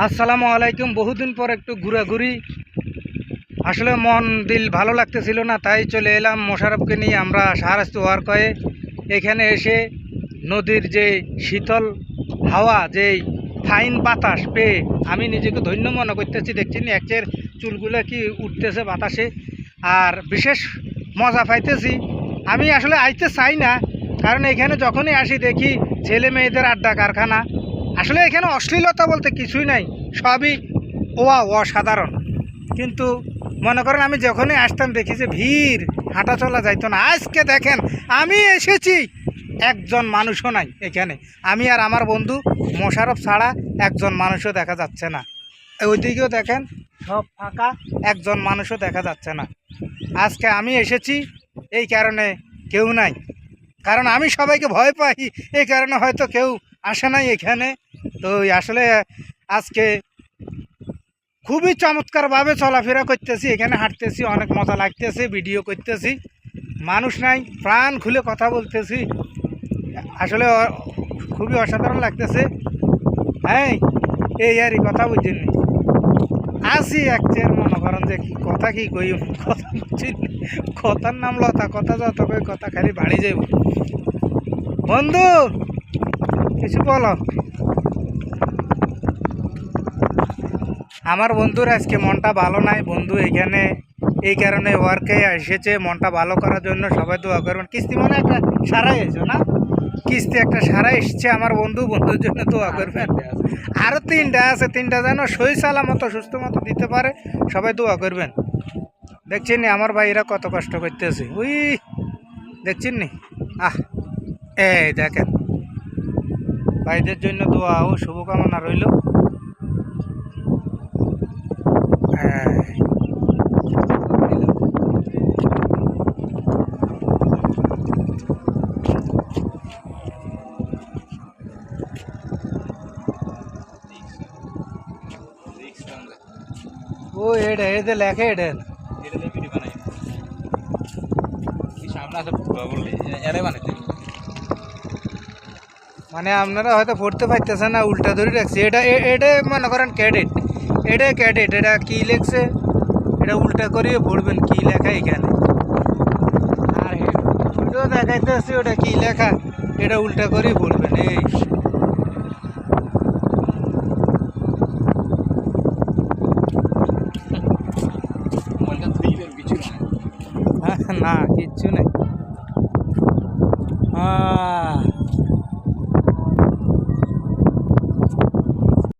আসসালামু আলাইকুম। বহুদিন পর একটু ঘোরাঘুরি, আসলে মন দিল ভালো লাগতেছিল না, তাই চলে এলাম মোশারফকে নিয়ে আমরা শাহরাস্তি ওয়ার্ক হয়ে। এখানে এসে নদীর যে শীতল হাওয়া, যে ফাইন বাতাস পেয়ে আমি নিজেকে ধন্য মনে করতেছি। দেখছেন একচের চুলগুলো কি উঠতেছে বাতাসে, আর বিশেষ মজা পাইতেছি। আমি আসলে আইতে চাই না, কারণ এখানে যখনই আসি দেখি ছেলে মেয়েদের আড্ডা কারখানা। আসলে এখানে অশ্লীলতা বলতে কিছুই নাই, সবই অসাধারণ। কিন্তু মনে করেন আমি যখনই আসতাম দেখি যে ভিড়, হাঁটা চলা যাইতো না। আজকে দেখেন আমি এসেছি, একজন মানুষও নাই এখানে। আমি আর আমার বন্ধু মোশারফ ছাড়া একজন মানুষও দেখা যাচ্ছে না। ওইদিকেও দেখেন সব ফাঁকা, একজন মানুষও দেখা যাচ্ছে না। আজকে আমি এসেছি এই কারণে কেউ নাই, কারণ আমি সবাইকে ভয় পাই, এই কারণে হয়তো কেউ আসে নাই এখানে। তো আসলে আজকে খুবই চমৎকারভাবে চলাফেরা করতেছি, এখানে হাঁটতেছি, অনেক মজা লাগতেছে, ভিডিও করতেছি, মানুষ নাই, প্রাণ খুলে কথা বলতেছি। আসলে খুবই অসাধারণ লাগতেছে। হ্যাঁ, এই আর কথা বুঝছেন, আসি একচের মনে করেন যে কথা কি কই, কথা বুঝছেন, কথার নাম লতা, কথা যত কই কথা খালি বাড়ি যাইব। বন্ধু কিছু বলো। আমার বন্ধুর আজকে মনটা ভালো নাই, বন্ধু এখানে এই কারণে ওয়ার্কে এসেছে মনটা ভালো করার জন্য। সবাই দোয়া করবেন। কিস্তি মনে একটা সারাই এসো না, কিস্তি একটা সারা এসছে আমার বন্ধু, বন্ধুর জন্য দোয়া করবেন। আরও তিনটা আছে, তিনটা যেন সই সালামতো সুস্থ মতো দিতে পারে, সবাই দোয়া করবেন। দেখছেন নি আমার ভাইরা কত কষ্ট করতেছে, ওই দেখছেন নি। এই দেখেন, ভাইদের জন্য দোয়া ও শুভকামনা রইল। ও এডে এদে লেখে এডে মানে আপনারা হয়তো পড়তে পারতেছেন না, উল্টা ধরে রাখছে। এটা মনে করেন ক্যাডেট, এটা কি লেখছে, এটা উল্টা করিয়ে পড়বেন কি লেখা এখানে। আর ওটাও দেখাইতেছি ওটা কি লেখা, এটা উল্টা করিয়ে পড়বেন। এই না, কিচ্ছু নেই।